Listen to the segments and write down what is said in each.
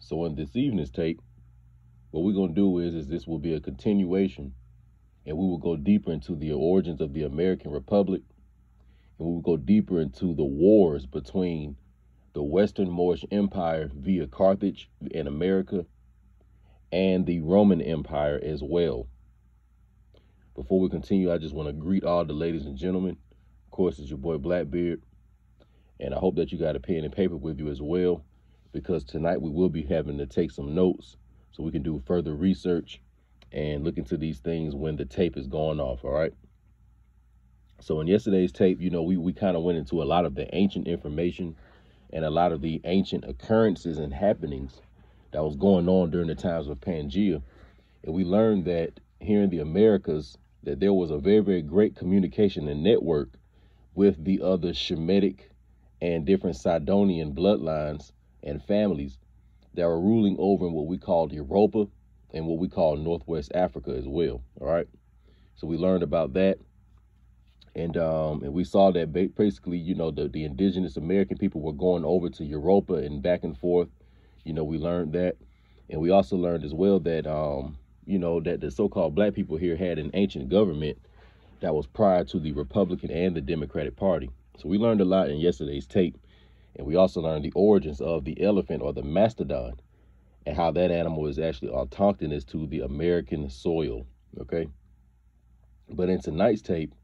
So in this evening's tape, what we're going to do is this will be a continuation, and we will go deeper into the origins of the American Republic, and we will go deeper into the wars between the Western Moorish Empire via Carthage in America and the Roman Empire as well. Before we continue, I just want to greet all the ladies and gentlemen. Of course, it's your boy Blackbeard, and I hope that you got a pen and paper with you as well, because tonight we will be having to take some notes so we can do further research and look into these things when the tape is going off, all right? So in yesterday's tape, we kind of went into a lot of the ancient information and a lot of the ancient occurrences and happenings that was going on during the times of Pangea. And we learned that here in the Americas, that there was a very, very great communication and network with the other Shemitic and different Sidonian bloodlines and families that were ruling over in what we called Europa and what we call Northwest Africa as well. All right. So we learned about that. And we saw that basically, the indigenous American people were going over to Europa and back and forth. We learned that. And we also learned as well that, that the so-called black people here had an ancient government that was prior to the Republican and the Democratic Party. So we learned a lot in yesterday's tape. And we also learned the origins of the elephant or the mastodon and how that animal is actually autochthonous to the American soil. Okay. But in tonight's tape,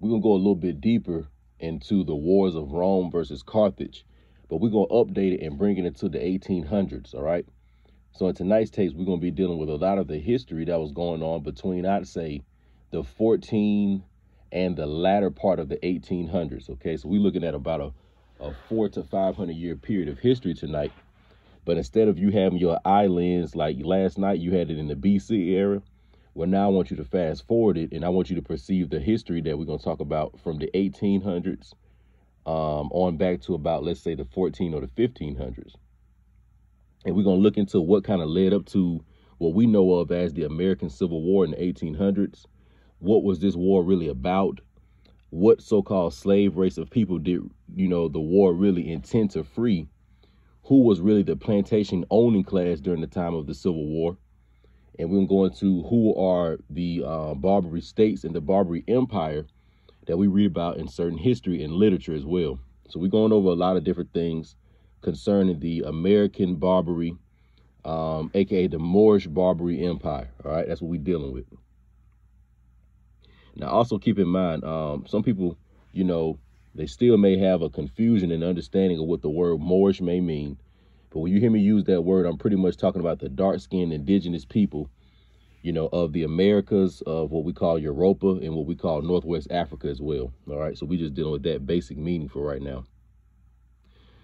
we're going to go a little bit deeper into the wars of Rome versus Carthage, but we're going to update it and bring it into the 1800s. All right. So in tonight's tapes, we're going to be dealing with a lot of the history that was going on between, I'd say, the 14 and the latter part of the 1800s. OK, so we're looking at about a 400 to 500 year period of history tonight. But instead of you having your eye lens like last night, you had it in the BC era. Well, now I want you to fast forward it, and I want you to perceive the history that we're going to talk about from the 1800s on back to about, let's say, the 14 or the 1500s. And we're going to look into what kind of led up to what we know of as the American Civil War in the 1800s. What was this war really about? What so-called slave race of people did, the war really intend to free? Who was really the plantation owning class during the time of the Civil War? And we're going to go into who are the Barbary states and the Barbary Empire that we read about in certain history and literature as well. So we're going over a lot of different things concerning the American Barbary, aka the Moorish Barbary Empire. All right, that's what we're dealing with. Now, also keep in mind, some people, they still may have a confusion and understanding of what the word Moorish may mean. But when you hear me use that word, I'm pretty much talking about the dark-skinned indigenous people, of the Americas, of what we call Europa and what we call Northwest Africa as well. All right. So we're just dealing with that basic meaning for right now.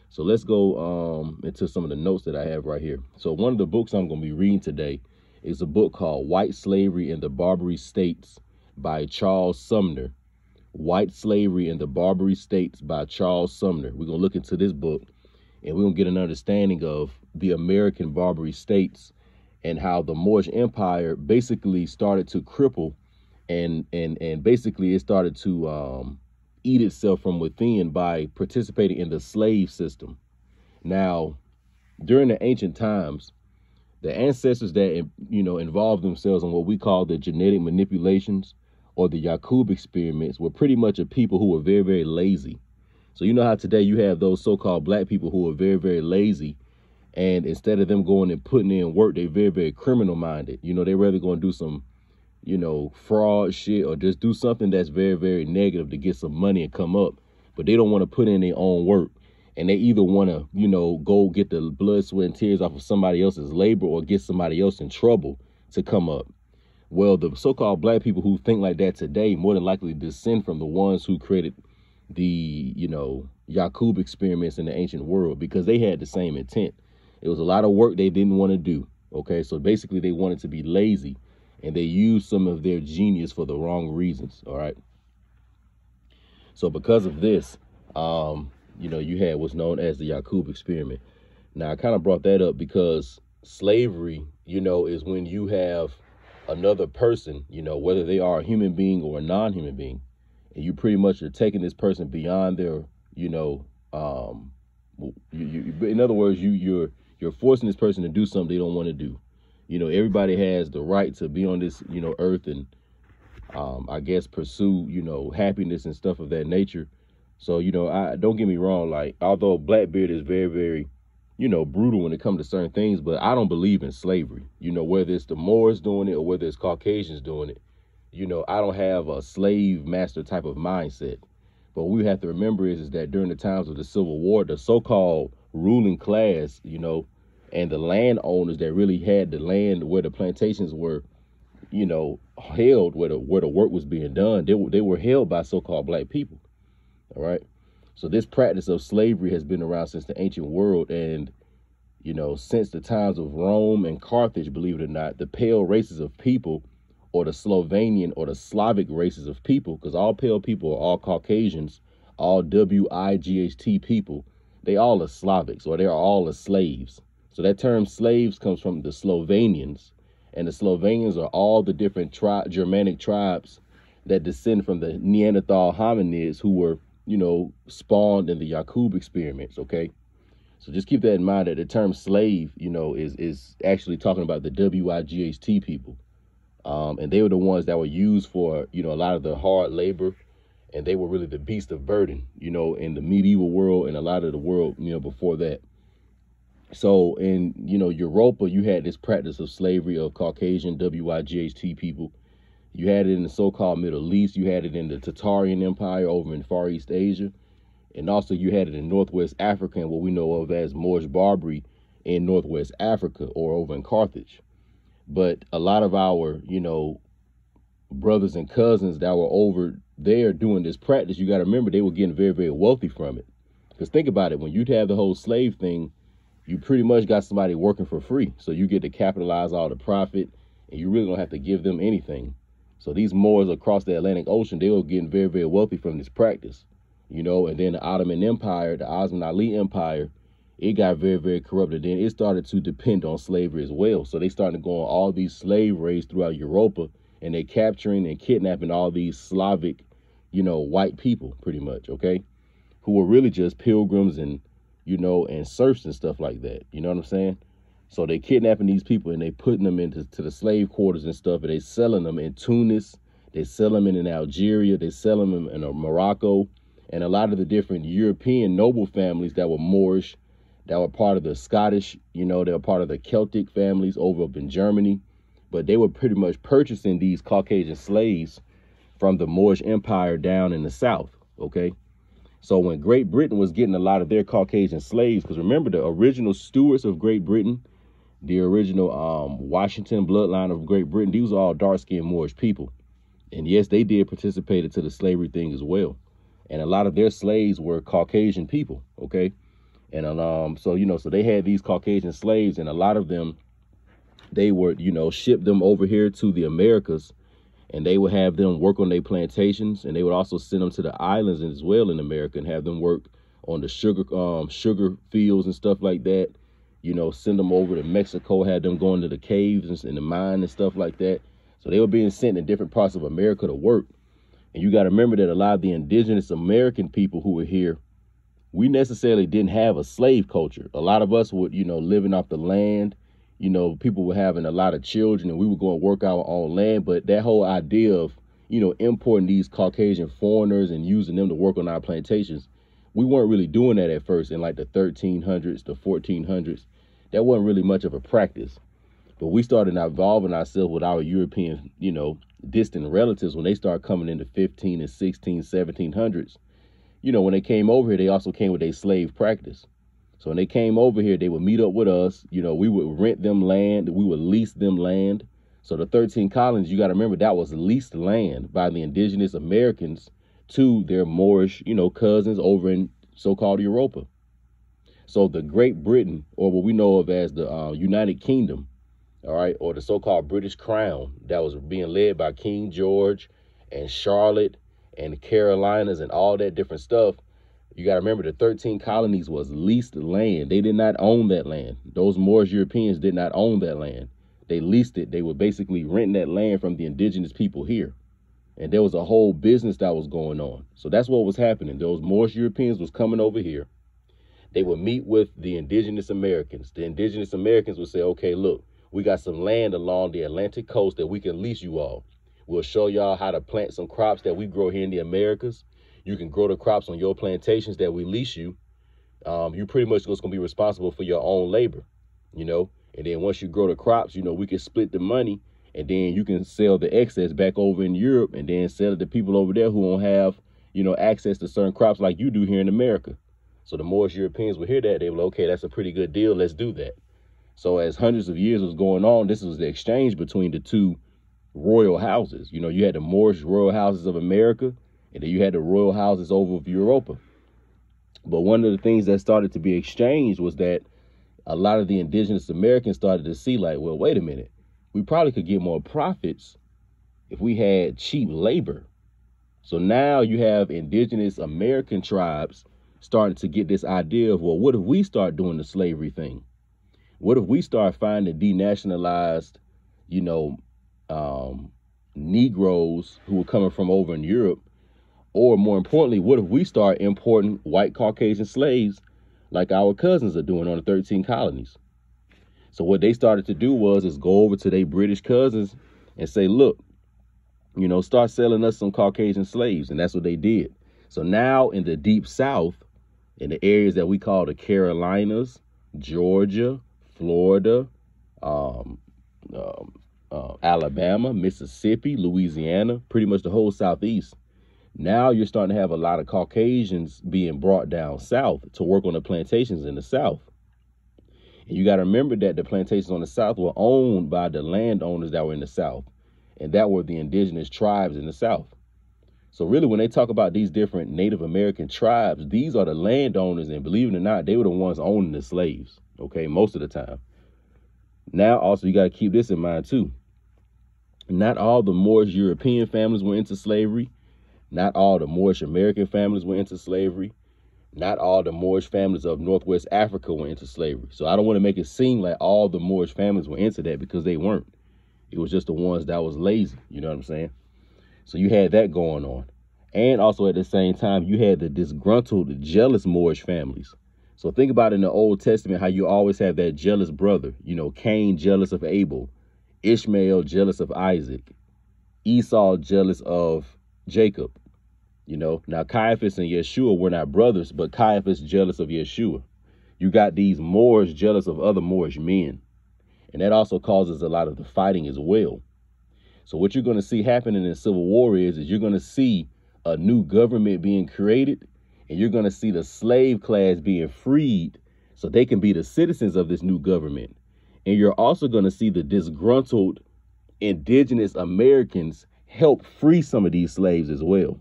So let's go into some of the notes that I have right here. So one of the books I'm going to be reading today is a book called White Slavery in the Barbary States by Charles Sumner. White Slavery in the Barbary States by Charles Sumner. We're going to look into this book, and we're going to get an understanding of the American Barbary states and how the Moorish Empire basically started to cripple and basically it started to eat itself from within by participating in the slave system. Now, during the ancient times, the ancestors that, involved themselves in what we call the genetic manipulations or the Yakub experiments were pretty much a people who were very, very lazy. So you know how today you have those so-called black people who are very, very lazy. And instead of them going and putting in work, they're very, very criminal minded. They're rather going to do some, fraud shit or just do something that's very, very negative to get some money and come up. But they don't want to put in their own work. And they either want to, go get the blood, sweat, and tears off of somebody else's labor or get somebody else in trouble to come up. Well, the so-called black people who think like that today more than likely descend from the ones who created the, Yakub experiments in the ancient world, because they had the same intent. It was a lot of work they didn't want to do. OK, so basically they wanted to be lazy and they used some of their genius for the wrong reasons. All right. So because of this, you had what's known as the Yakub experiment. Now, I kind of brought that up because slavery, is when you have another person, whether they are a human being or a non-human being, and you pretty much are taking this person beyond their, in other words, you're You're forcing this person to do something they don't want to do. You know, everybody has the right to be on this, you know, earth and, I guess, pursue, you know, happiness and stuff of that nature. So, you know, I don't get me wrong. Like, although Blackbeard is very, very, you know, brutal when it comes to certain things, but I don't believe in slavery. You know, whether it's the Moors doing it or whether it's Caucasians doing it, you know, I don't have a slave master type of mindset. But what we have to remember is that during the times of the Civil War, the so-called ruling class, you know, and the landowners that really had the land where the plantations were, you know, held, where the work was being done, they were held by so-called black people. All right. So this practice of slavery has been around since the ancient world. And, you know, since the times of Rome and Carthage, believe it or not, the pale races of people, or the Slovenian or the Slavic races of people, because all pale people are all Caucasians, all WIGHT people, they all are Slavics, or they're all are slaves. So that term slaves comes from the Slovenians, and the Slovenians are all the different Germanic tribes that descend from the Neanderthal hominids who were, you know, spawned in the Yakub experiments, okay? So just keep that in mind, that the term slave, you know, is actually talking about the WIGHT people. And they were the ones that were used for, you know, a lot of the hard labor, and they were really the beast of burden, you know, in the medieval world and a lot of the world, you know, before that. So in, you know, Europa, you had this practice of slavery of Caucasian WIGHT people. You had it in the so-called Middle East. You had it in the Tatarian Empire over in Far East Asia. And also you had it in Northwest Africa and what we know of as Moorish Barbary in Northwest Africa or over in Carthage. But a lot of our, you know, brothers and cousins that were over there doing this practice, you got to remember they were getting very, very wealthy from it. Because think about it, when you'd have the whole slave thing, you pretty much got somebody working for free. So you get to capitalize all the profit and you really don't have to give them anything. So these Moors across the Atlantic Ocean, they were getting very, very wealthy from this practice, you know. And then the Ottoman Empire, the Osman Ali Empire, it got very, very corrupted. Then it started to depend on slavery as well. So they started to go on all these slave raids throughout Europa, and they capturing and kidnapping all these Slavic, you know, white people pretty much, okay, who were really just pilgrims and, you know, and serfs and stuff like that. You know what I'm saying? So they kidnapping these people and they putting them into the slave quarters and stuff, and they selling them in Tunis. They sell them in Algeria. They sell them in Morocco, and a lot of the different European noble families that were Moorish, that were part of the Scottish, you know, they were part of the Celtic families over up in Germany. But they were pretty much purchasing these Caucasian slaves from the Moorish Empire down in the South, okay? So when Great Britain was getting a lot of their Caucasian slaves, because remember the original stewards of Great Britain, the original Washington bloodline of Great Britain, these were all dark-skinned Moorish people. And yes, they did participate into the slavery thing as well. And a lot of their slaves were Caucasian people, okay? And so, you know, so they had these Caucasian slaves, and a lot of them, they would, you know, ship them over here to the Americas, and they would have them work on their plantations, and they would also send them to the islands as well in America and have them work on the sugar fields and stuff like that. You know, send them over to Mexico, had them going to the caves and the mine and stuff like that. So they were being sent in different parts of America to work. And you got to remember that a lot of the indigenous American people who were here, we necessarily didn't have a slave culture. A lot of us would, you know, living off the land. You know, people were having a lot of children and we would go and work our own land. But that whole idea of, you know, importing these Caucasian foreigners and using them to work on our plantations, we weren't really doing that at first in like the 1300s, the 1400s. That wasn't really much of a practice. But we started involving ourselves with our European, you know, distant relatives when they started coming into 15 and 16, 1700s. You know, when they came over here, they also came with a slave practice. So when they came over here, they would meet up with us. You know, we would rent them land. We would lease them land. So the 13 colonies, you got to remember, that was leased land by the indigenous Americans to their Moorish, you know, cousins over in so-called Europa. So the Great Britain, or what we know of as the United Kingdom, all right, or the so-called British Crown, that was being led by King George and Charlotte and the Carolinas and all that different stuff. You got to remember the 13 colonies was leased land. They did not own that land. Those Moorish Europeans did not own that land. They leased it. They were basically renting that land from the indigenous people here. And there was a whole business that was going on. So that's what was happening. Those Moorish Europeans was coming over here. They would meet with the indigenous Americans. The indigenous Americans would say, okay, look, we got some land along the Atlantic coast that we can lease you all. We'll show y'all how to plant some crops that we grow here in the Americas. You can grow the crops on your plantations that we lease you. You pretty much just going to be responsible for your own labor, you know. And then once you grow the crops, you know, we can split the money, and then you can sell the excess back over in Europe and then sell it to people over there who don't have, you know, access to certain crops like you do here in America. So the Moorish Europeans would hear that. They were like, okay, that's a pretty good deal. Let's do that. So as hundreds of years was going on, this was the exchange between the two royal houses. You know, you had the Moorish royal houses of America, and then you had the royal houses over of Europa. But one of the things that started to be exchanged was that a lot of the indigenous Americans started to see like, well, wait a minute, we probably could get more profits if we had cheap labor. So now you have indigenous American tribes starting to get this idea of, well, what if we start doing the slavery thing? What if we start finding denationalized, you know, Negroes who were coming from over in Europe? Or more importantly, what if we start importing white Caucasian slaves like our cousins are doing on the 13 colonies? So what they started to do is go over to their British cousins and say, look, you know, start selling us some Caucasian slaves. And that's what they did. So now in the deep South, in the areas that we call the Carolinas, Georgia, Florida, Alabama, Mississippi, Louisiana, pretty much the whole Southeast. Now you're starting to have a lot of Caucasians being brought down south to work on the plantations in the South. And you got to remember that the plantations on the South were owned by the landowners that were in the South. And that were the indigenous tribes in the South. So really, when they talk about these different Native American tribes, these are the landowners. And believe it or not, they were the ones owning the slaves. OK, most of the time. Now, also, you got to keep this in mind, too. Not all the Moorish European families were into slavery. Not all the Moorish American families were into slavery. Not all the Moorish families of Northwest Africa were into slavery. So I don't want to make it seem like all the Moorish families were into that, because they weren't. It was just the ones that was lazy. You know what I'm saying? So you had that going on. And also at the same time, you had the disgruntled, jealous Moorish families. So think about in the Old Testament how you always have that jealous brother. You know, Cain jealous of Abel, Ishmael jealous of Isaac, Esau jealous of Jacob. You know, now Caiaphas and Yeshua were not brothers, but Caiaphas jealous of Yeshua. You got these Moors jealous of other Moorish men. And that also causes a lot of the fighting as well. So what you're going to see happening in Civil War is you're going to see a new government being created, and you're going to see the slave class being freed so they can be the citizens of this new government. And you're also going to see the disgruntled indigenous Americans help free some of these slaves as well,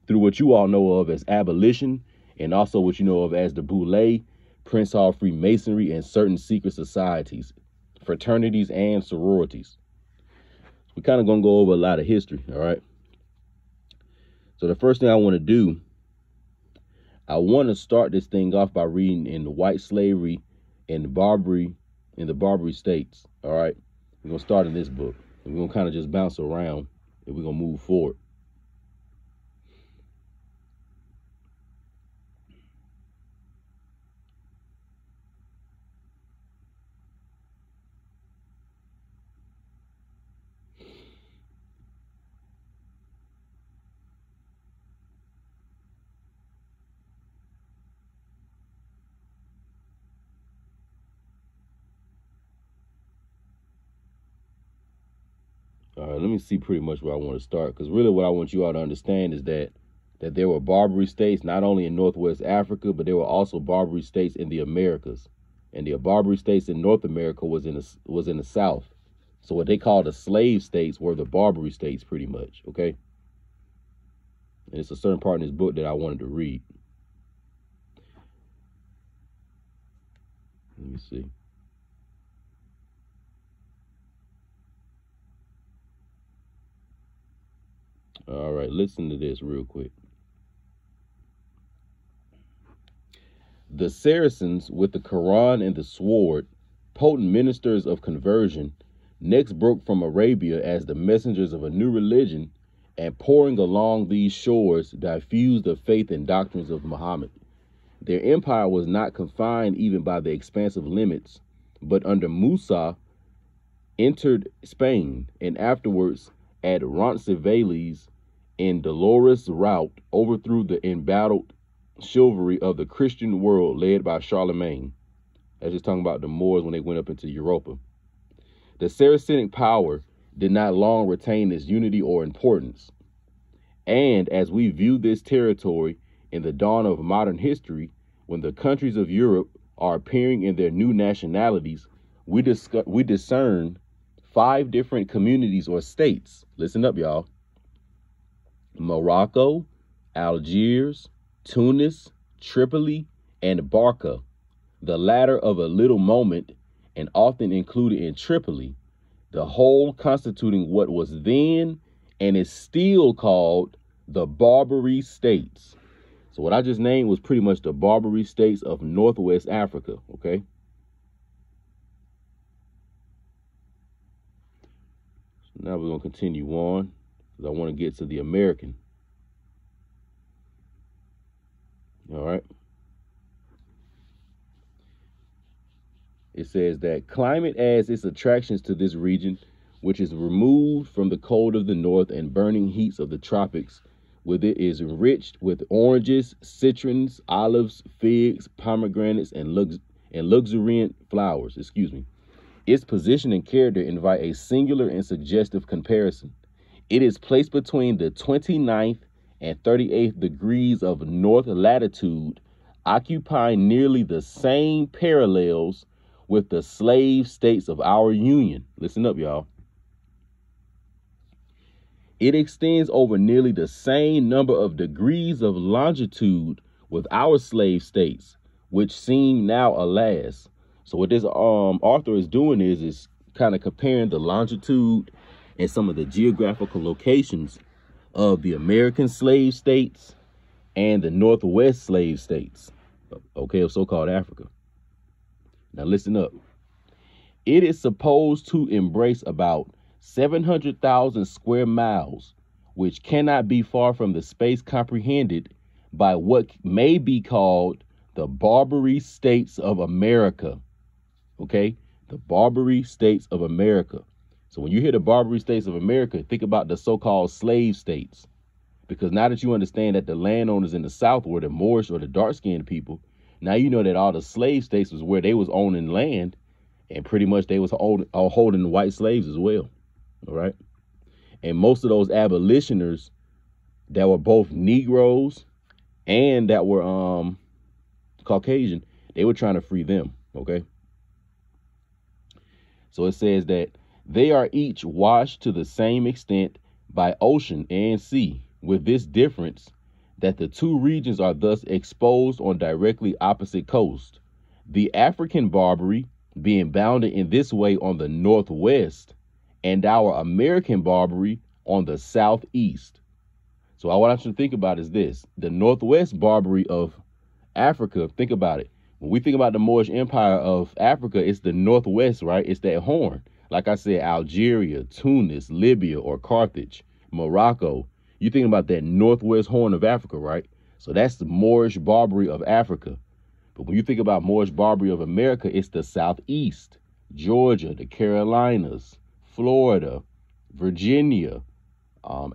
through what you all know of as abolition, and also what you know of as the Boule, Prince Hall Freemasonry, and certain secret societies, fraternities, and sororities. We're kind of going to go over a lot of history, all right? So the first thing I want to do, I want to start this thing off by reading in the white slavery and the Barbary, in the Barbary states, all right? We're going to start in this book, and we're going to kind of just bounce around, and we're going to move forward. All right, let me see pretty much where I want to start, because really what I want you all to understand is that there were Barbary states not only in Northwest Africa, but there were also Barbary states in the Americas. And the Barbary states in North America was in the South. So what they call the slave states were the Barbary states pretty much, okay? And it's a certain part in this book that I wanted to read. Let me see. All right, listen to this real quick. The Saracens, with the Quran and the sword, potent ministers of conversion, next broke from Arabia as the messengers of a new religion, and pouring along these shores, diffused the faith and doctrines of Muhammad. Their empire was not confined even by the expansive limits, but under Musa entered Spain, and afterwards at Roncesvalles in Dolores route overthrew the embattled chivalry of the Christian world led by Charlemagne. That's just talking about the Moors when they went up into Europa. The Saracenic power did not long retain its unity or importance. And as we view this territory in the dawn of modern history, when the countries of Europe are appearing in their new nationalities, we discern 5 different communities or states. Listen up, y'all. Morocco, Algiers, Tunis, Tripoli, and Barca, the latter of a little moment and often included in Tripoli, the whole constituting what was then and is still called the Barbary states. So what I just named was pretty much the Barbary states of Northwest Africa, okay? So now we're going to continue on because I want to get to the American. All right. It says that climate adds its attractions to this region, which is removed from the cold of the north and burning heats of the tropics. With it is enriched with oranges, citrons, olives, figs, pomegranates, and luxuriant flowers. Its position and character invite a singular and suggestive comparison. It is placed between the 29th and 38th degrees of north latitude, occupying nearly the same parallels with the slave states of our union. Listen up, y'all. It extends over nearly the same number of degrees of longitude with our slave states, which seem now, alas. So what this author is doing is kind of comparing the longitude and some of the geographical locations of the American slave states and the Northwest slave states, okay, of so-called Africa. Now listen up. It is supposed to embrace about 700,000 square miles, which cannot be far from the space comprehended by what may be called the Barbary states of America. Okay, the Barbary states of America. So when you hear the Barbary states of America, think about the so-called slave states. Because now that you understand that the landowners in the South were the Moorish or the dark-skinned people, now you know that all the slave states was where they was owning land, and pretty much they was holding white slaves as well. All right. And most of those abolitioners that were both Negroes and that were Caucasian, they were trying to free them. Okay. So it says that they are each washed to the same extent by ocean and sea, with this difference that the two regions are thus exposed on directly opposite coasts. The African Barbary being bounded in this way on the northwest, and our American Barbary on the southeast. So what I want you to think about is this. The Northwest Barbary of Africa, think about it. When we think about the Moorish Empire of Africa, it's the Northwest, right? It's that horn. Like I said, Algeria, Tunis, Libya, or Carthage, Morocco. You're thinking about that Northwest horn of Africa, right? So that's the Moorish Barbary of Africa. But when you think about Moorish Barbary of America, it's the southeast, Georgia, the Carolinas, Florida, Virginia,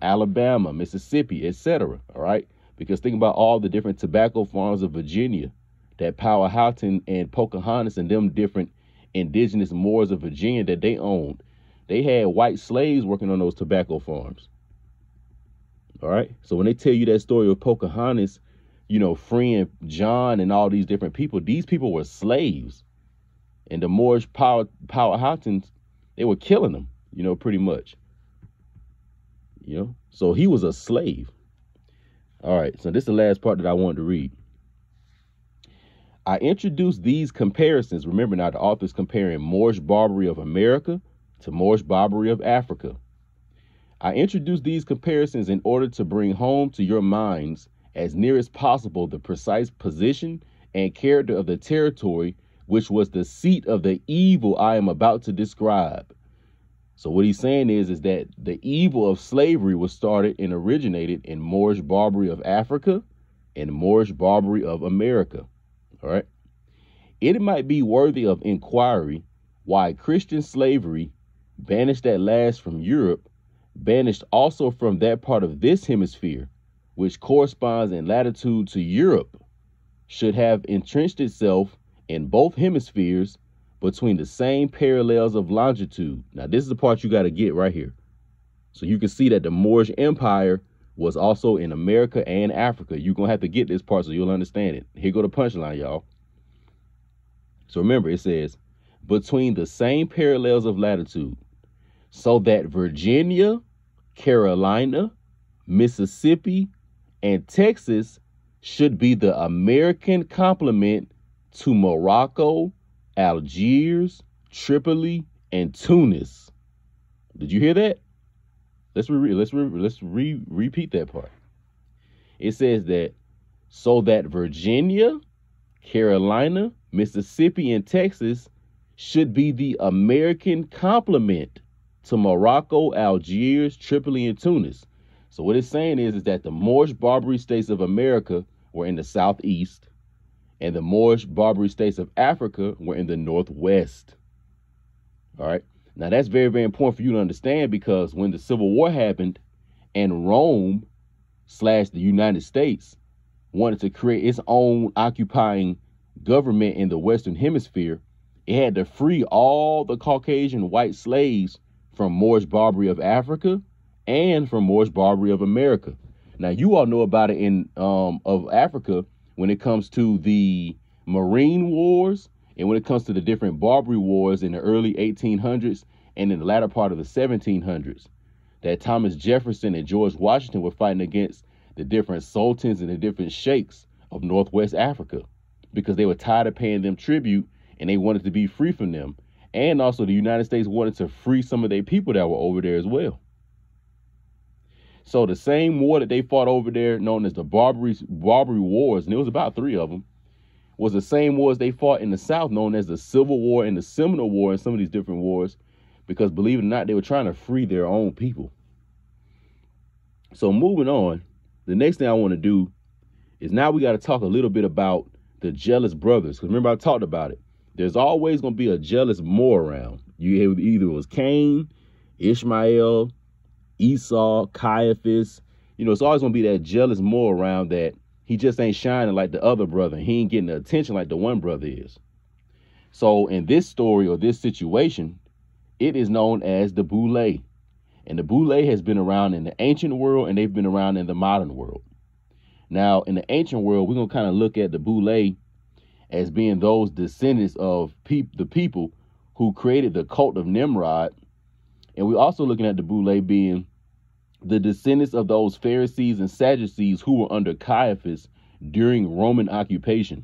Alabama, Mississippi, etc. All right, because think about all the different tobacco farms of Virginia that Powhatan and Pocahontas and them different indigenous Moors of Virginia that they owned. They had white slaves working on those tobacco farms. All right, so when they tell you that story of Pocahontas, you know, freeing John and all these different people, these people were slaves, and the Moorish Powhatans, they were killing them, you know, pretty much. You know, so he was a slave. All right, so this is the last part that I wanted to read. I introduced these comparisons. Remember now, the author's comparing Moorish Barbary of America to Moorish Barbary of Africa. I introduced these comparisons in order to bring home to your minds as near as possible the precise position and character of the territory which was the seat of the evil I am about to describe. So what he's saying is that the evil of slavery was started and originated in Moorish Barbary of Africa and Moorish Barbary of America. All right. It might be worthy of inquiry why Christian slavery, banished at last from Europe, banished also from that part of this hemisphere, which corresponds in latitude to Europe, should have entrenched itself in both hemispheres between the same parallels of longitude. Now, this is the part you got to get right here. So you can see that the Moorish Empire was also in America and Africa. You're going to have to get this part so you'll understand it. Here go the punchline, y'all. So remember, it says, between the same parallels of latitude, so that Virginia, Carolina, Mississippi, and Texas should be the American complement to Morocco, Algiers, Tripoli, and Tunis. Did you hear that? Let's repeat that part. It says that so that Virginia, Carolina, Mississippi, and Texas should be the American complement to Morocco, Algiers, Tripoli, and Tunis. So what it's saying is that the Moorish Barbary states of America were in the southeast, and the Moorish Barbary states of Africa were in the northwest. All right. Now, that's very, very important for you to understand, because when the Civil War happened and Rome / the United States wanted to create its own occupying government in the Western Hemisphere, it had to free all the Caucasian white slaves from Moorish Barbary of Africa and from Moorish Barbary of America. Now, you all know about it in of Africa when it comes to the Marine Wars, and when it comes to the different Barbary wars in the early 1800s and in the latter part of the 1700s, that Thomas Jefferson and George Washington were fighting against the different sultans and the different sheikhs of Northwest Africa, because they were tired of paying them tribute and they wanted to be free from them. And also the United States wanted to free some of their people that were over there as well. So the same war that they fought over there, known as the Barbary Wars, and there was about 3 of them, was the same wars they fought in the South, known as the Civil War and the Seminole War, and some of these different wars, because believe it or not, they were trying to free their own people. So moving on, the next thing I want to do is now we got to talk a little bit about the jealous brothers. Because remember, I talked about it. There's always going to be a jealous Moor around. You either it was Cain, Ishmael, Esau, Caiaphas. You know, it's always going to be that jealous Moor around that he just ain't shining like the other brother. He ain't getting the attention like the one brother is. So in this story or this situation, it is known as the Boule. And the Boule has been around in the ancient world, and they've been around in the modern world. Now, in the ancient world, we're going to kind of look at the Boule as being those descendants of the people who created the cult of Nimrod. And we're also looking at the Boule being the descendants of those Pharisees and Sadducees who were under Caiaphas during Roman occupation.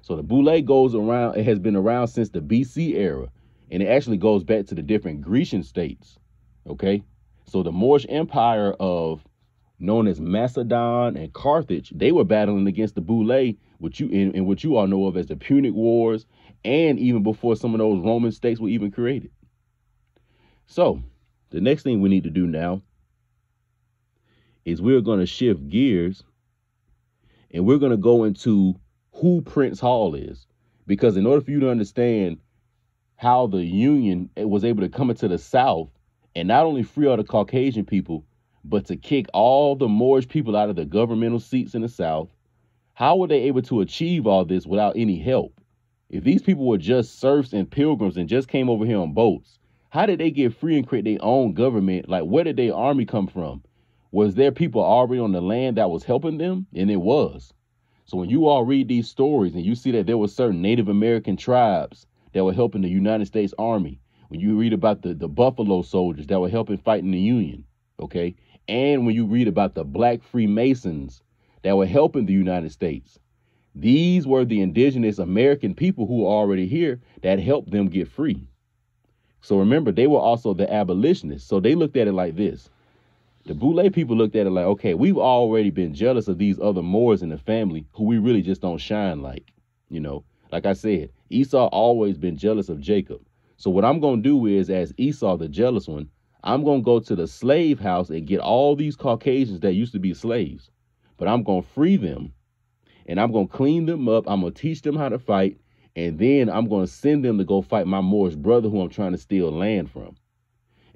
So the Boule goes around, it has been around since the BC era, and it actually goes back to the different Grecian states. Okay, so the Moorish Empire of known as Macedon and Carthage, they were battling against the Boule, which you all know of as the Punic Wars, and even before some of those Roman states were even created. So the next thing we need to do now is we're going to shift gears, and we're going to go into who Prince Hall is, because in order for you to understand how the Union was able to come into the South and not only free all the Caucasian people, but to kick all the Moorish people out of the governmental seats in the South, how were they able to achieve all this without any help? If these people were just serfs and pilgrims and just came over here on boats, how did they get free and create their own government? Like, where did their army come from? Was there people already on the land that was helping them? And it was. So when you all read these stories and you see that there were certain Native American tribes that were helping the United States Army, when you read about the Buffalo Soldiers that were helping fight in the Union, okay? And when you read about the Black Freemasons that were helping the United States, these were the indigenous American people who were already here that helped them get free. So remember, they were also the abolitionists. So they looked at it like this. The Boule people looked at it like, okay, we've already been jealous of these other Moors in the family who we really just don't shine like. You know, like I said, Esau always been jealous of Jacob. So what I'm going to do is, as Esau, the jealous one, I'm going to go to the slave house and get all these Caucasians that used to be slaves, but I'm going to free them. and I'm going to clean them up. I'm going to teach them how to fight. And then I'm going to send them to go fight my Moorish brother who I'm trying to steal land from.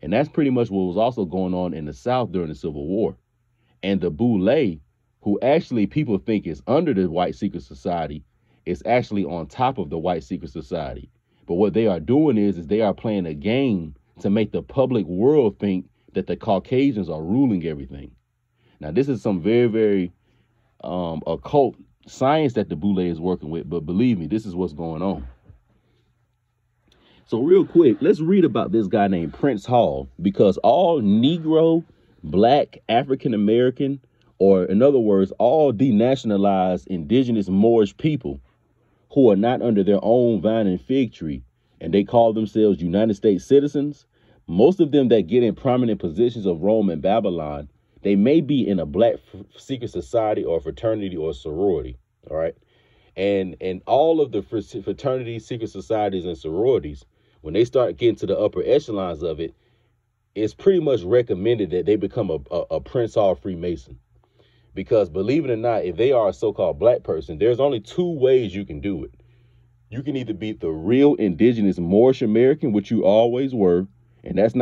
And that's pretty much what was also going on in the South during the Civil War. And the Boule, who actually people think is under the white secret society, is actually on top of the white secret society. But what they are doing is they are playing a game to make the public world think that the Caucasians are ruling everything. Now, this is some very, very occult science that the Boule is working with, but believe me, this is what's going on. So real quick, let's read about this guy named Prince Hall, because all Negro, Black, African-American, or in other words, all denationalized indigenous Moorish people who are not under their own vine and fig tree, and they call themselves United States citizens, most of them that get in prominent positions of Rome and Babylon, they may be in a black secret society or fraternity or sorority, all right? And all of the fraternities, secret societies, and sororities, when they start getting to the upper echelons of it, it's pretty much recommended that they become a Prince Hall Freemason. Because believe it or not, if they are a so-called black person, there's only two ways you can do it. You can either be the real indigenous Moorish American, which you always were, and that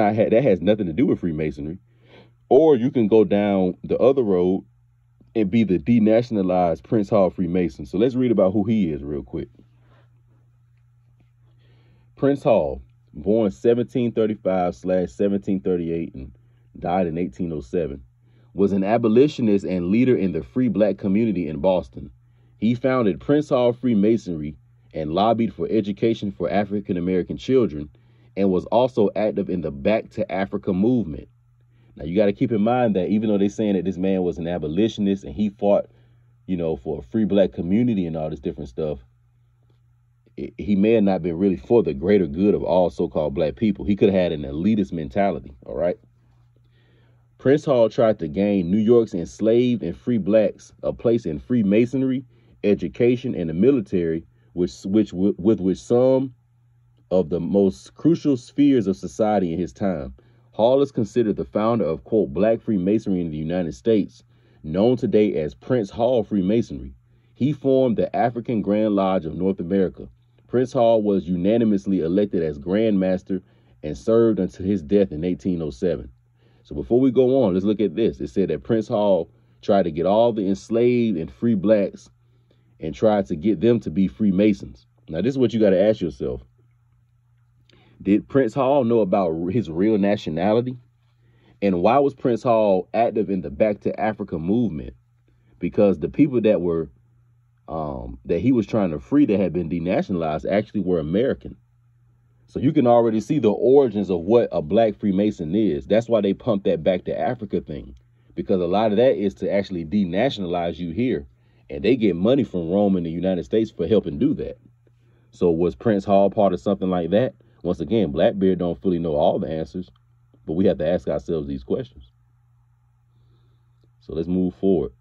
has nothing to do with Freemasonry. Or you can go down the other road and be the denationalized Prince Hall Freemason. So let's read about who he is real quick. Prince Hall, born 1735/1738 and died in 1807, was an abolitionist and leader in the free black community in Boston. He founded Prince Hall Freemasonry and lobbied for education for African American children, and was also active in the Back to Africa movement. Now, you got to keep in mind that even though they're saying that this man was an abolitionist and he fought, for a free black community and all this different stuff, he may have not been really for the greater good of all so-called black people. He could have had an elitist mentality, all right? Prince Hall tried to gain New York's enslaved and free blacks a place in Freemasonry, education, and the military, with which some of the most crucial spheres of society in his time. Hall is considered the founder of, quote, Black Freemasonry in the United States, known today as Prince Hall Freemasonry. He formed the African Grand Lodge of North America. Prince Hall was unanimously elected as Grand Master and served until his death in 1807. So before we go on, let's look at this. It said that Prince Hall tried to get all the enslaved and free blacks and tried to get them to be Freemasons. Now, this is what you got to ask yourself. Did Prince Hall know about his real nationality? And why was Prince Hall active in the Back to Africa movement? Because the people that were that he was trying to free that had been denationalized actually were American. So you can already see the origins of what a black Freemason is. That's why they pumped that Back to Africa thing, because a lot of that is to actually denationalize you here. And they get money from Rome and the United States for helping do that. So was Prince Hall part of something like that? Once again, Blackbeard don't fully know all the answers, but we have to ask ourselves these questions. So let's move forward.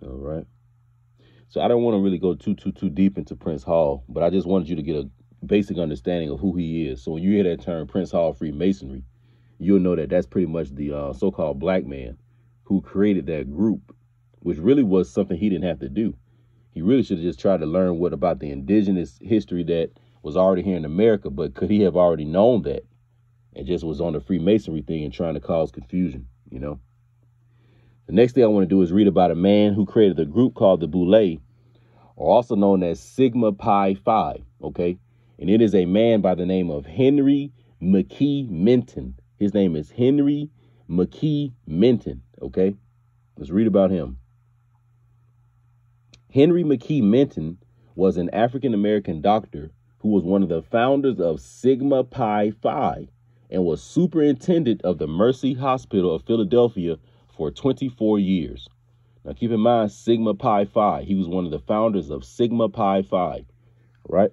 All right. So I don't want to really go too deep into Prince Hall, but I just wanted you to get a basic understanding of who he is. So when you hear that term Prince Hall Freemasonry, you'll know that that's pretty much the so-called black man who created that group, which really was something he didn't have to do. He really should have just tried to learn what about the indigenous history that was already here in America, but could he have already known that and just was on the Freemasonry thing and trying to cause confusion, you know? The next thing I want to do is read about a man who created a group called the Boule, or also known as Sigma Pi Phi, okay? And it is a man by the name of Henry McKee Minton. His name is Henry McKee Minton, okay? Let's read about him. Henry McKee Minton was an African-American doctor who was one of the founders of Sigma Pi Phi and was superintendent of the Mercy Hospital of Philadelphia for 24 years. Now, keep in mind, Sigma Pi Phi. He was one of the founders of Sigma Pi Phi, right?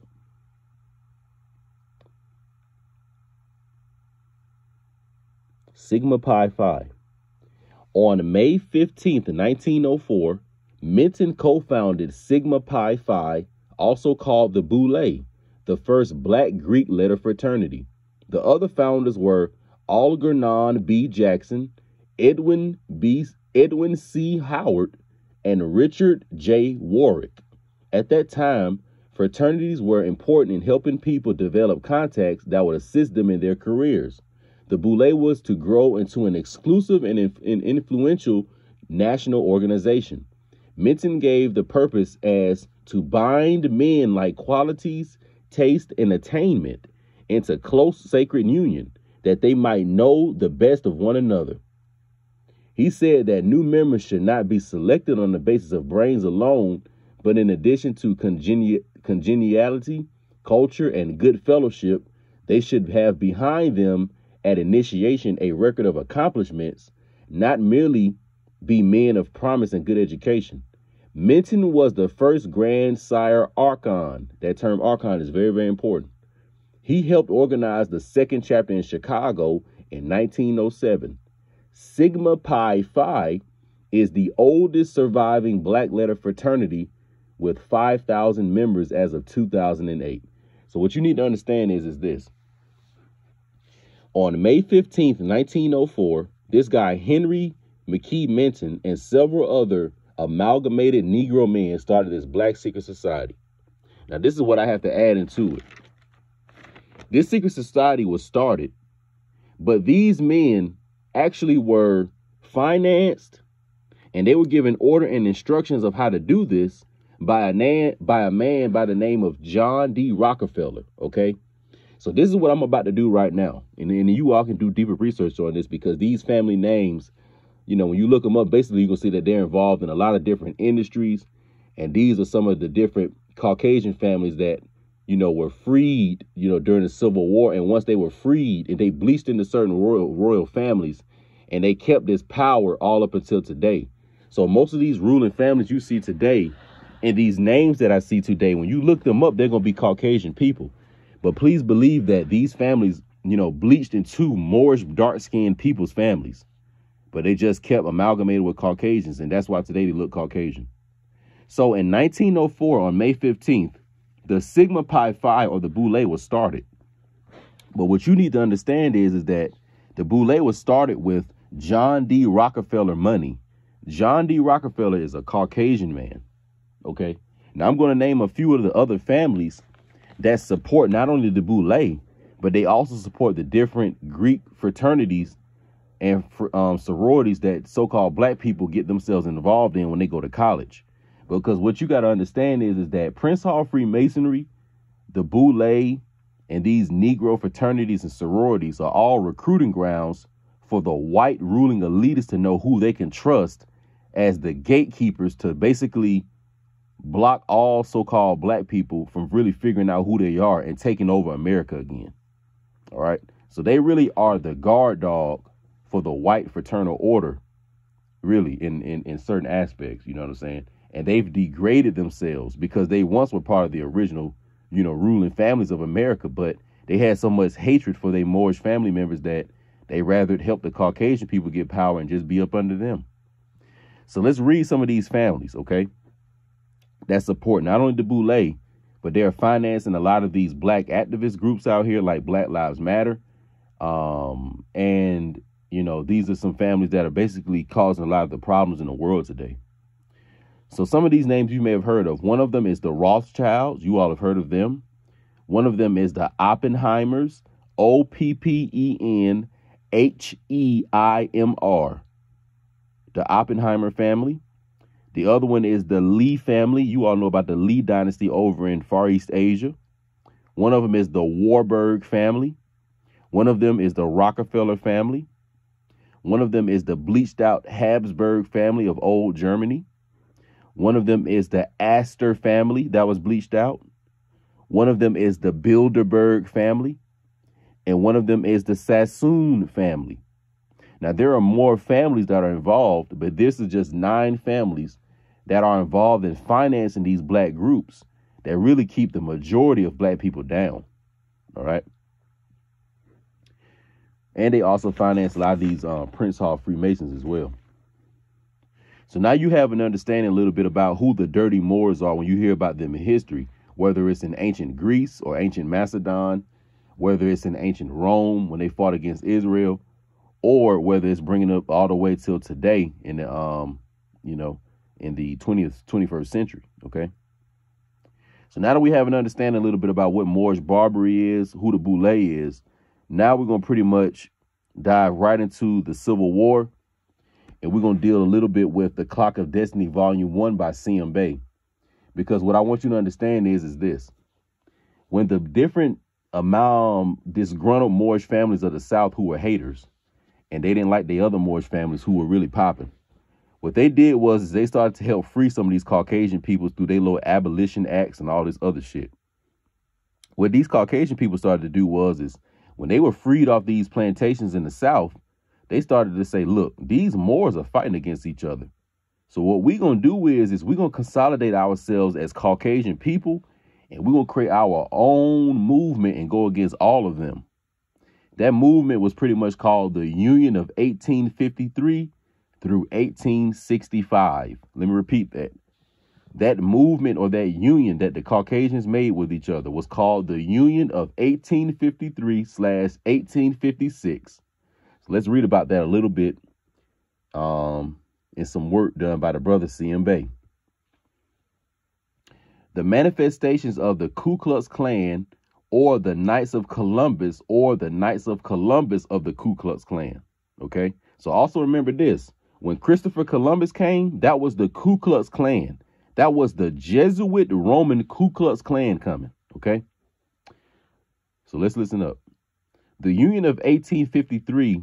Sigma Pi Phi. On May 15th, 1904, Minton co-founded Sigma Pi Phi, also called the Boule, the first black Greek letter fraternity. The other founders were Algernon B. Jackson, Edwin C. Howard, and Richard J. Warwick. At that time, fraternities were important in helping people develop contacts that would assist them in their careers. The Boule was to grow into an exclusive and influential national organization. Minton gave the purpose as to bind men like qualities, taste, and attainment into close sacred union, that they might know the best of one another. He said that new members should not be selected on the basis of brains alone, but in addition to congeniality, culture, and good fellowship, they should have behind them at initiation a record of accomplishments, not merely be men of promise and good education. Minton was the first grandsire archon. That term archon is very, very important. He helped organize the second chapter in Chicago in 1907. Sigma Pi Phi is the oldest surviving black letter fraternity with 5,000 members as of 2008. So what you need to understand is this. On May 15th, 1904, this guy, Henry McKee Minton, and several other amalgamated Negro men started this black secret society. Now, this is what I have to add into it. This secret society was started, but these men actually were financed, and they were given order and instructions of how to do this by a man by the name of John D. Rockefeller, okay? So this is what I'm about to do right now. And you all can do deeper research on this, because these family names, you know, when you look them up, basically you're going to see that they're involved in a lot of different industries. And these are some of the different Caucasian families that, you know, were freed, you know, during the Civil War. And once they were freed, and they bleached into certain royal families, and they kept this power all up until today. So most of these ruling families you see today, and these names that I see today, when you look them up, they're going to be Caucasian people. But please believe that these families, you know, bleached into Moorish dark-skinned people's families. But they just kept amalgamated with Caucasians, and that's why today they look Caucasian. So in 1904, on May 15th, the Sigma Pi Phi, or the Boule, was started. But what you need to understand is that the Boule was started with John D. Rockefeller money. John D. Rockefeller is a Caucasian man. Okay. Now I'm going to name a few of the other families that support not only the Boule, but they also support the different Greek fraternities and sororities that so-called black people get themselves involved in when they go to college. Because what you got to understand is that Prince Hall Freemasonry, the Boule, and these Negro fraternities and sororities are all recruiting grounds for the white ruling elitists to know who they can trust as the gatekeepers to basically block all so-called black people from really figuring out who they are and taking over America again. All right. So they really are the guard dog for the white fraternal order, really, in certain aspects. You know what I'm saying? And they've degraded themselves because they once were part of the original, you know, ruling families of America. But they had so much hatred for their Moorish family members that they rather help the Caucasian people get power and just be up under them. So let's read some of these families, okay, that support not only the Boule, but they're financing a lot of these black activist groups out here like Black Lives Matter. And, you know, these are some families that are basically causing a lot of the problems in the world today. So some of these names you may have heard of. One of them is the Rothschilds. You all have heard of them. One of them is the Oppenheimers, Oppenheimer, the Oppenheimer family. The other one is the Lee family. You all know about the Lee dynasty over in Far East Asia. One of them is the Warburg family. One of them is the Rockefeller family. One of them is the bleached out Habsburg family of old Germany. One of them is the Astor family that was bleached out. One of them is the Bilderberg family. And one of them is the Sassoon family. Now, there are more families that are involved, but this is just 9 families that are involved in financing these black groups that really keep the majority of black people down. All right. And they also finance a lot of these Prince Hall Freemasons as well. So now you have an understanding a little bit about who the dirty Moors are when you hear about them in history. whether it's in ancient Greece or ancient Macedon, whether it's in ancient Rome when they fought against Israel, or whether it's bringing up all the way till today in the, in the 21st century. Okay. So now that we have an understanding a little bit about what Moorish Barbary is, who the Boule is, now we're going to pretty much dive right into the Civil War. And we're going to deal a little bit with the Clock of Destiny, Volume 1 by C.M. Bay. Because what I want you to understand is this. When the different disgruntled Moorish families of the South who were haters, and they didn't like the other Moorish families who were really popping, what they did was they started to help free some of these Caucasian peoples through their little abolition acts and all this other shit. What these Caucasian people started to do was when they were freed off these plantations in the South, they started to say, look, these Moors are fighting against each other. So what we're going to do is we're going to consolidate ourselves as Caucasian people, and we're going to create our own movement and go against all of them. That movement was pretty much called the Union of 1853 through 1865. Let me repeat that. That movement or that union that the Caucasians made with each other was called the Union of 1853/1856. So let's read about that a little bit in some work done by the brother C.M. Bay. The manifestations of the Ku Klux Klan, or the Knights of Columbus, or the Knights of Columbus of the Ku Klux Klan. Okay, so also remember this. When Christopher Columbus came, that was the Ku Klux Klan. That was the Jesuit Roman Ku Klux Klan coming. Okay, so let's listen up. The Union of 1853 to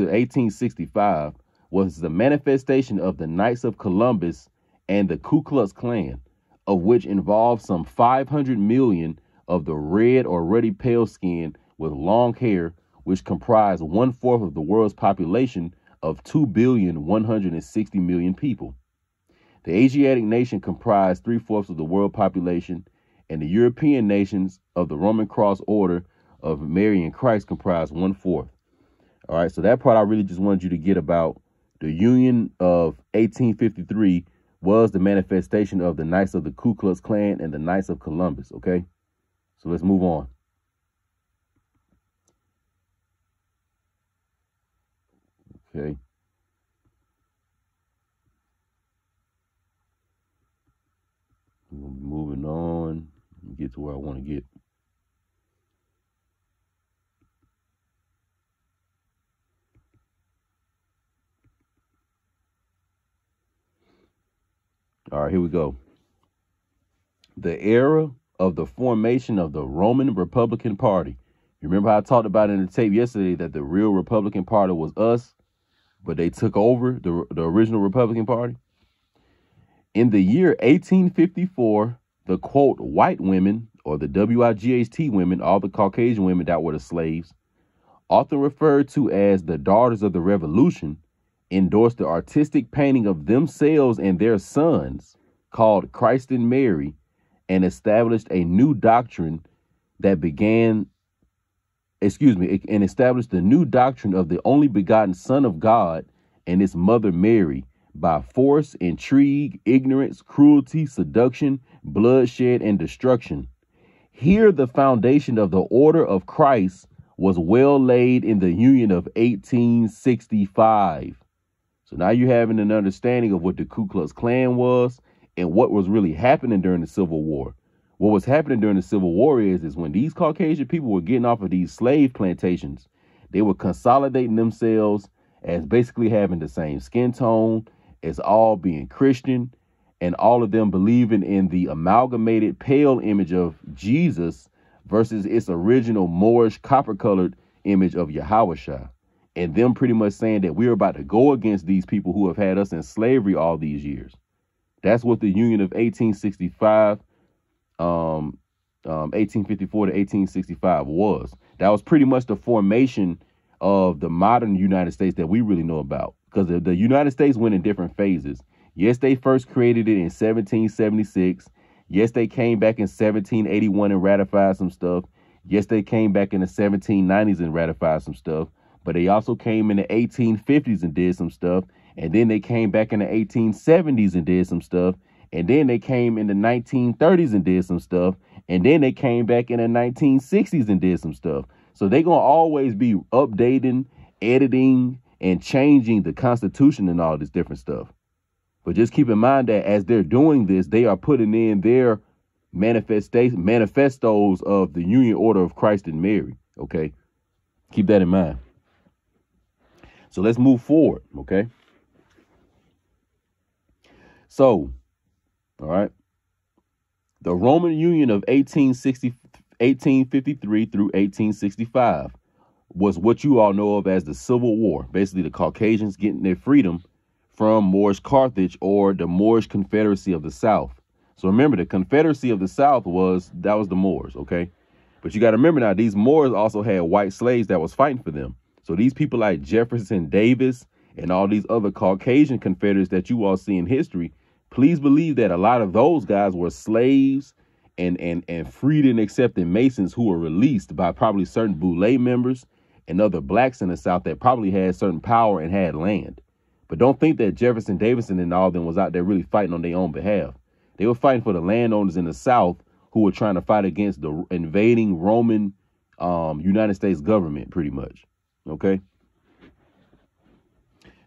1865 was the manifestation of the Knights of Columbus and the Ku Klux Klan, of which involved some 500 million of the red or ruddy pale skin with long hair, which comprised 1/4 of the world's population of 2,160,000,000 people. The Asiatic nation comprised 3/4 of the world population, and the European nations of the Roman Cross Order of Mary and Christ comprised 1/4. All right, so that part I really just wanted you to get about. The Union of 1853 was the manifestation of the Knights of the Ku Klux Klan and the Knights of Columbus. Okay, so let's move on. Okay. Moving on, get to where I want to get. All right, here we go. The era of the formation of the Roman Republican Party. You remember how I talked about in the tape yesterday that the real Republican Party was us, but they took over the original Republican Party? In the year 1854, the, quote, white women, or the WIGHT women, all the Caucasian women that were the slaves, often referred to as the Daughters of the Revolution, endorsed the artistic painting of themselves and their sons, called Christ and Mary, and established a new doctrine that established the new doctrine of the only begotten Son of God and his mother Mary, by force, intrigue, ignorance, cruelty, seduction, bloodshed, and destruction. Here the foundation of the order of Christ was well laid in the Union of 1865. So now you're having an understanding of what the Ku Klux Klan was and what was really happening during the Civil War. What was happening during the Civil War is when these Caucasian people were getting off of these slave plantations, they were consolidating themselves as basically having the same skin tone, as all being Christian, and all of them believing in the amalgamated pale image of Jesus versus its original Moorish copper-colored image of Yahushua. And them pretty much saying that we're about to go against these people who have had us in slavery all these years. That's what the Union of 1865, 1854 to 1865 was. That was pretty much the formation of the modern United States that we really know about. Because the United States went in different phases. Yes, they first created it in 1776. Yes, they came back in 1781 and ratified some stuff. Yes, they came back in the 1790s and ratified some stuff. But they also came in the 1850s and did some stuff. And then they came back in the 1870s and did some stuff. And then they came in the 1930s and did some stuff. And then they came back in the 1960s and did some stuff. So they're going to always be updating, editing, and changing the Constitution and all this different stuff. But just keep in mind that as they're doing this, they are putting in their manifestos of the Union Order of Christ and Mary. Okay, keep that in mind. So let's move forward. Okay. So, all right. The Roman Union of 1853 through 1865 was what you all know of as the Civil War. Basically, the Caucasians getting their freedom from Moorish Carthage, or the Moorish Confederacy of the South. So remember, the Confederacy of the South was the Moors, okay? But you got to remember now, these Moors also had white slaves that was fighting for them. So these people like Jefferson Davis and all these other Caucasian Confederates that you all see in history, please believe that a lot of those guys were slaves and freed and accepted Masons who were released by probably certain Boule members and other blacks in the South that probably had certain power and had land. But don't think that Jefferson Davidson and all them was out there really fighting on their own behalf. They were fighting for the landowners in the South who were trying to fight against the invading Roman United States government, pretty much. Okay.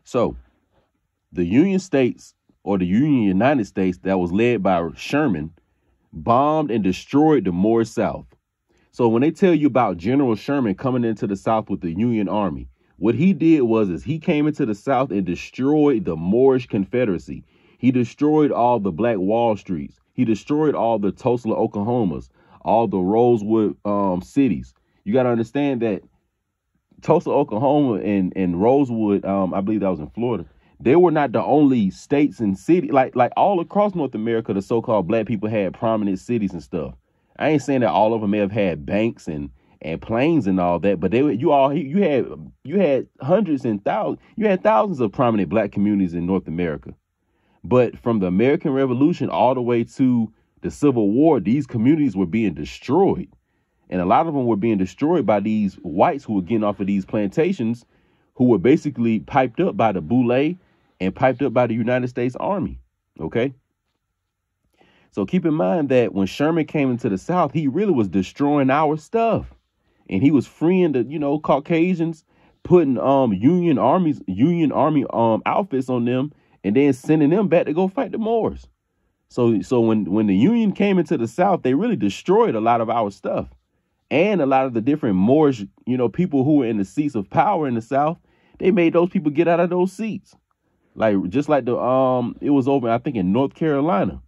So the Union States, or the Union United States, that was led by Sherman, bombed and destroyed the Moorish South. So when they tell you about General Sherman coming into the South with the Union Army, what he did was he came into the South and destroyed the Moorish Confederacy. He destroyed all the Black Wall Streets. He destroyed all the Tulsa, Oklahomas, all the Rosewood cities. You got to understand that Tulsa, Oklahoma and Rosewood, I believe that was in Florida, they were not the only states and cities. Like all across North America, the so-called black people had prominent cities and stuff. I ain't saying that all of them may have had banks and planes and all that, but you had hundreds and thousands, you had thousands of prominent black communities in North America. But from the American Revolution all the way to the Civil War, these communities were being destroyed. And a lot of them were being destroyed by these whites who were getting off of these plantations, who were basically piped up by the Boule and piped up by the United States Army. Okay. So keep in mind that when Sherman came into the South, he really was destroying our stuff. And he was freeing the, Caucasians, putting Union Army outfits on them, and then sending them back to go fight the Moors. So when the Union came into the South, they really destroyed a lot of our stuff. And a lot of the different Moorish, people who were in the seats of power in the South, they made those people get out of those seats. Just like it was over, I think, in North Carolina,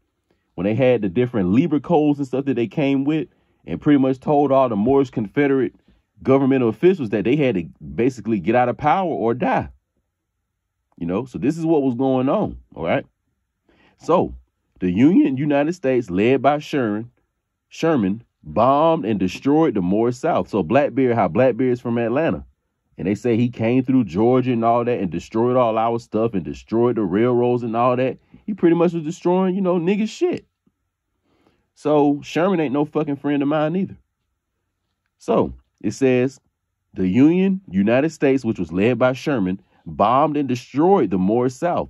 when they had the different Libra codes and stuff that they came with, and pretty much told all the Moorish Confederate governmental officials that they had to basically get out of power or die. So this is what was going on. All right. So the United States, led by Sherman, bombed and destroyed the Moorish South. So Blackbeard is from Atlanta. And they say he came through Georgia and all that and destroyed all our stuff and destroyed the railroads and all that. He pretty much was destroying, niggas shit. So Sherman ain't no fucking friend of mine either. So it says the United States, which was led by Sherman, bombed and destroyed the Moorish South.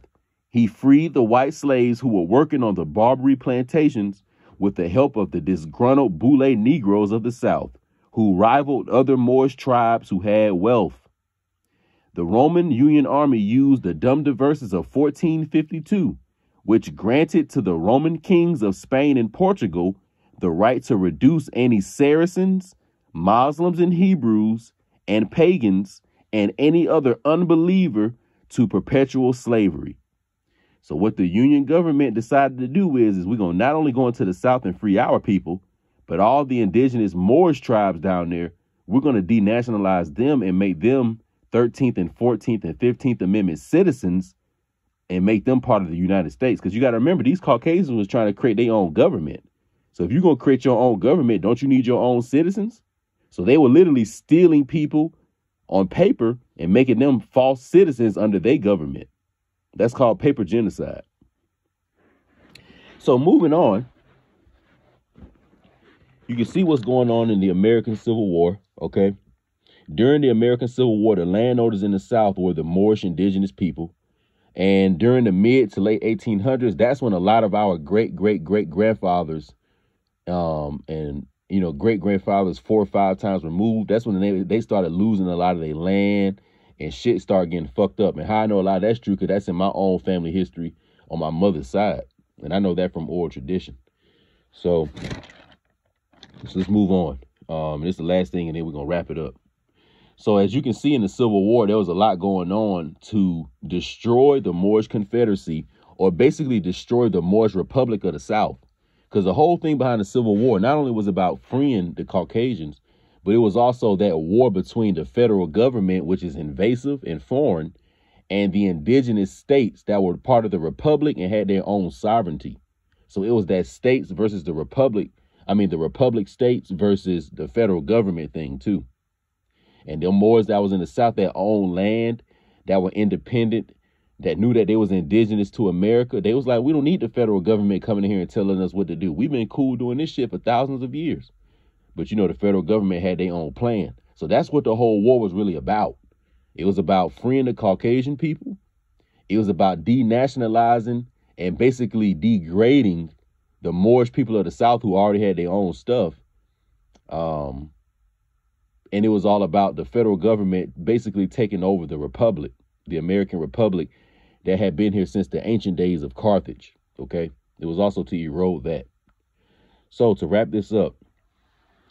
He freed the white slaves who were working on the Barbary plantations with the help of the disgruntled Boule Negroes of the South, who rivaled other Moorish tribes who had wealth. The Roman Union Army used the dumb Diversas of 1452, which granted to the Roman kings of Spain and Portugal the right to reduce any Saracens, Moslems and Hebrews, and pagans, and any other unbeliever to perpetual slavery. So what the Union government decided to do is we're going to not only go into the South and free our people, but all the indigenous Moorish tribes down there, we're going to denationalize them and make them 13th and 14th and 15th Amendment citizens and make them part of the United States. Because you got to remember, these Caucasians was trying to create their own government. So if you're going to create your own government, don't you need your own citizens? So they were literally stealing people on paper and making them false citizens under their government. That's called paper genocide. So moving on, you can see what's going on in the American Civil War, okay? During the American Civil War, the landowners in the South were the Moorish indigenous people. And during the mid to late 1800s, that's when a lot of our great-great-great-grandfathers and, great-grandfathers 4 or 5 times removed, that's when they started losing a lot of their land and shit started getting fucked up. And how I know a lot of that's true, because that's in my own family history on my mother's side. And I know that from oral tradition. So let's move on. And this is the last thing, and then we're going to wrap it up. So as you can see in the Civil War, there was a lot going on to destroy the Moorish Confederacy, or basically destroy the Moorish Republic of the South. Because the whole thing behind the Civil War not only was about freeing the Caucasians, but it was also that war between the federal government, which is invasive and foreign, and the indigenous states that were part of the republic and had their own sovereignty. So it was that states versus the republic. I mean, the republic states versus the federal government thing, too. And the Moors that was in the South that owned land, that were independent, that knew that they was indigenous to America, they was like, we don't need the federal government coming in here and telling us what to do. We've been cool doing this shit for thousands of years. But, the federal government had their own plan. So that's what the whole war was really about. It was about freeing the Caucasian people. It was about denationalizing and basically degrading the Moorish people of the South who already had their own stuff. And it was all about the federal government basically taking over the republic, the American Republic that had been here since the ancient days of Carthage. Okay. It was also to erode that. So to wrap this up.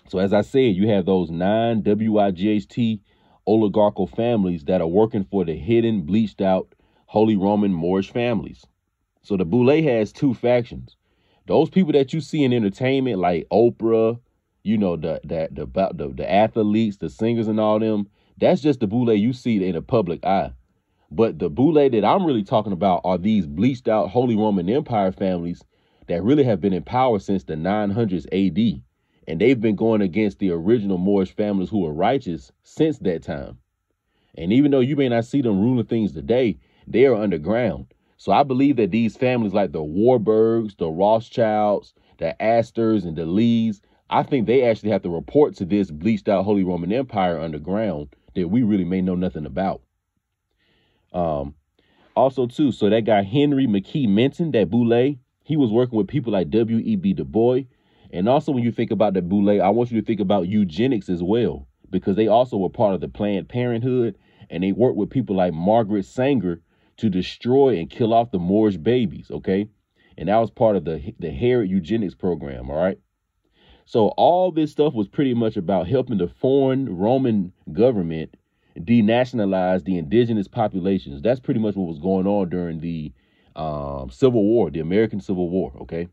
So as I said, you have those 9 WIGHT oligarchical families that are working for the hidden, bleached out Holy Roman Moorish families. So the Boule has 2 factions. Those people that you see in entertainment like Oprah, the athletes, the singers and all them, that's just the Boule you see in the public eye. But the Boule that I'm really talking about are these bleached out Holy Roman Empire families that really have been in power since the 900s AD. And they've been going against the original Moorish families who were righteous since that time. And even though you may not see them ruling things today, they are underground. So I believe that these families like the Warburgs, the Rothschilds, the Astors, and the Lees, I think they actually have to report to this bleached out Holy Roman Empire underground that we really may know nothing about. Also, too, so that guy Henry McKee Menton, that Boule, he was working with people like W.E.B. Du Bois. And also, when you think about the Boule, I want you to think about eugenics as well, because they also were part of the Planned Parenthood, and they worked with people like Margaret Sanger to destroy and kill off the Moorish babies, okay? And that was part of the Herod eugenics program, all right? So all this stuff was pretty much about helping the foreign Roman government denationalize the indigenous populations. That's pretty much what was going on during the Civil War, the American Civil War, okay?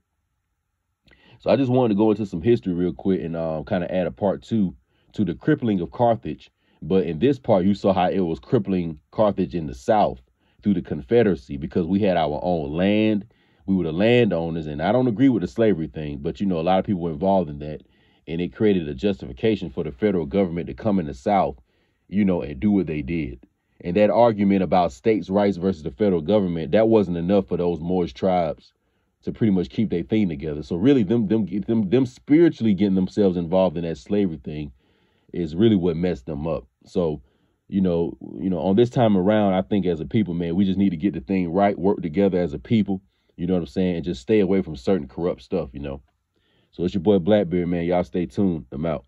So I just wanted to go into some history real quick and kind of add a part 2 to the crippling of Carthage. But in this part, you saw how it was crippling Carthage in the South through the Confederacy, because we had our own land. We were the landowners. And I don't agree with the slavery thing, but, a lot of people were involved in that. And it created a justification for the federal government to come in the South, and do what they did. And that argument about states' rights versus the federal government, that wasn't enough for those Moorish tribes to pretty much keep their thing together. So really them spiritually getting themselves involved in that slavery thing is really what messed them up. So, on this time around, I think as a people, man, we just need to get the thing right, work together as a people, you know what I'm saying, and just stay away from certain corrupt stuff, So it's your boy Blackbeard, man. Y'all stay tuned. I'm out.